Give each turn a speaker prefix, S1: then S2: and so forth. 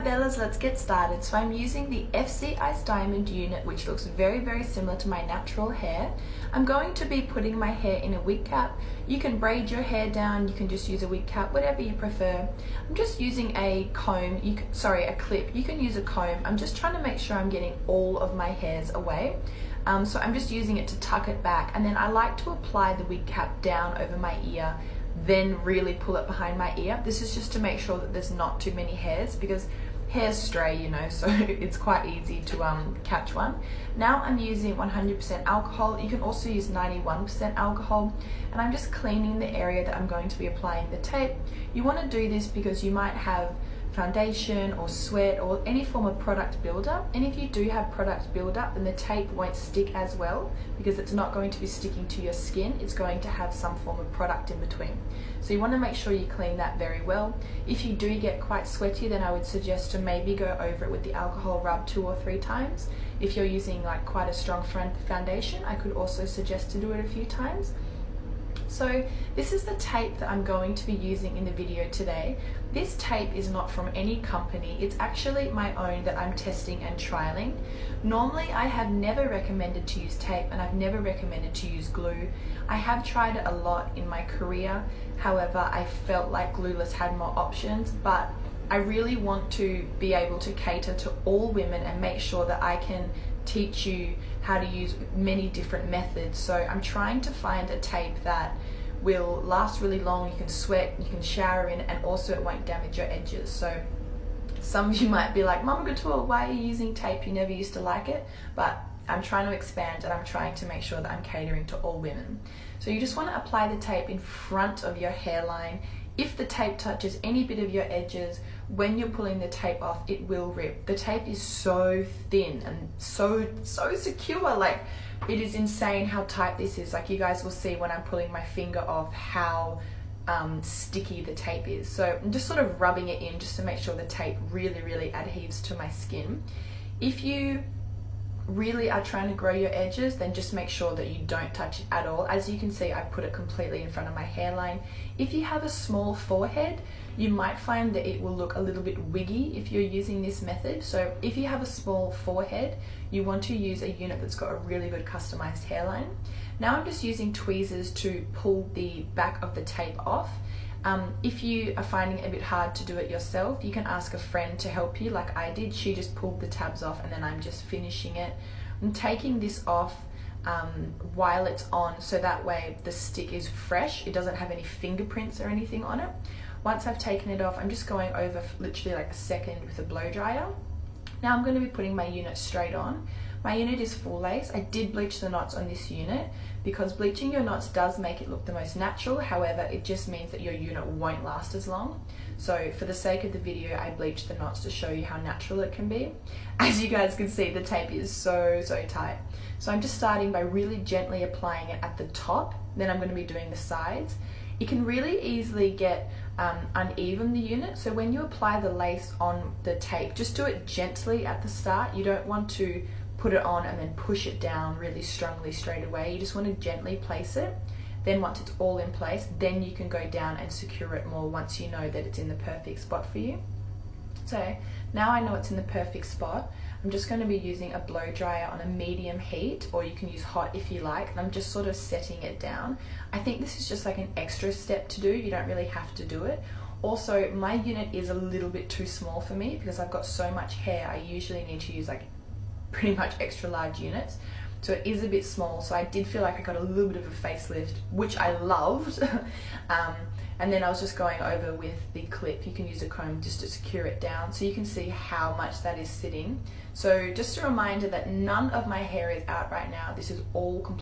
S1: Bellas, let's get started. So I'm using the FC Ice Diamond unit, which looks very similar to my natural hair. I'm going to be putting my hair in a wig cap. You can braid your hair down, you can just use a wig cap, whatever you prefer. I'm just using a comb, a clip. You can use a comb. I'm just trying to make sure I'm getting all of my hairs away. So I'm just using it to tuck it back, and then I like to apply the wig cap down over my ear, then really pull it behind my ear. This is just to make sure that there's not too many hairs, because hairs stray, you know, so it's quite easy to catch one. Now I'm using 100% alcohol. You can also use 91% alcohol, and I'm just cleaning the area that I'm going to be applying the tape. You want to do this because you might have foundation or sweat or any form of product buildup, and if you do have product buildup, then the tape won't stick as well because it's not going to be sticking to your skin. It's going to have some form of product in between, so you want to make sure you clean that very well. If you do get quite sweaty, then I would suggest to maybe go over it with the alcohol rub 2 or 3 times. If you're using like quite a strong foundation, I could also suggest to do it a few times. So this is the tape that I'm going to be using in the video today. This tape is not from any company. It's actually my own that I'm testing and trialing. Normally I have never recommended to use tape, and I've never recommended to use glue. I have tried it a lot in my career. However, I felt like glueless had more options, but I really want to be able to cater to all women and make sure that I can teach you how to use many different methods. So I'm trying to find a tape that will last really long, you can sweat, you can shower in, and also it won't damage your edges. So some of you might be like, Mama Couture, why are you using tape? You never used to like it. But I'm trying to expand, and I'm trying to make sure that I'm catering to all women. So you just want to apply the tape in front of your hairline. If the tape touches any bit of your edges, when you're pulling the tape off, it will rip. The tape is so thin and so secure. Like, it is insane how tight this is. Like, you guys will see when I'm pulling my finger off how sticky the tape is. So I'm just sort of rubbing it in just to make sure the tape really adheres to my skin. If you really are trying to grow your edges, then just make sure that you don't touch it at all. As you can see, I put it completely in front of my hairline. If you have a small forehead, you might find that it will look a little bit wiggy if you're using this method. So if you have a small forehead, you want to use a unit that's got a really good customized hairline. Now I'm just using tweezers to pull the back of the tape off. If you are finding it a bit hard to do it yourself, you can ask a friend to help you like I did. She just pulled the tabs off, and then I'm just finishing it. I'm taking this off while it's on, so that way the stick is fresh. It doesn't have any fingerprints or anything on it. Once I've taken it off, I'm just going over literally like a second with a blow dryer. Now I'm going to be putting my unit straight on. My unit is full lace. I did bleach the knots on this unit because bleaching your knots does make it look the most natural. However, it just means that your unit won't last as long. So for the sake of the video, I bleached the knots to show you how natural it can be. As you guys can see, the tape is so tight. So I'm just starting by really gently applying it at the top. Then I'm going to be doing the sides. It can really easily get uneven, the unit, so when you apply the lace on the tape, just do it gently at the start. You don't want to put it on and then push it down really strongly straight away. You just want to gently place it. Then once it's all in place, then you can go down and secure it more once you know that it's in the perfect spot for you. So now I know it's in the perfect spot. I'm just going to be using a blow dryer on a medium heat, or you can use hot if you like, and I'm just sort of setting it down. I think this is just like an extra step to do. You don't really have to do it. Also, my unit is a little bit too small for me because I've got so much hair. I usually need to use like pretty much extra large units. So it is a bit small, so I did feel like I got a little bit of a facelift, which I loved. And then I was just going over with the clip. You can use a comb just to secure it down, so you can see how much that is sitting. So just a reminder that none of my hair is out right now. This is all complete.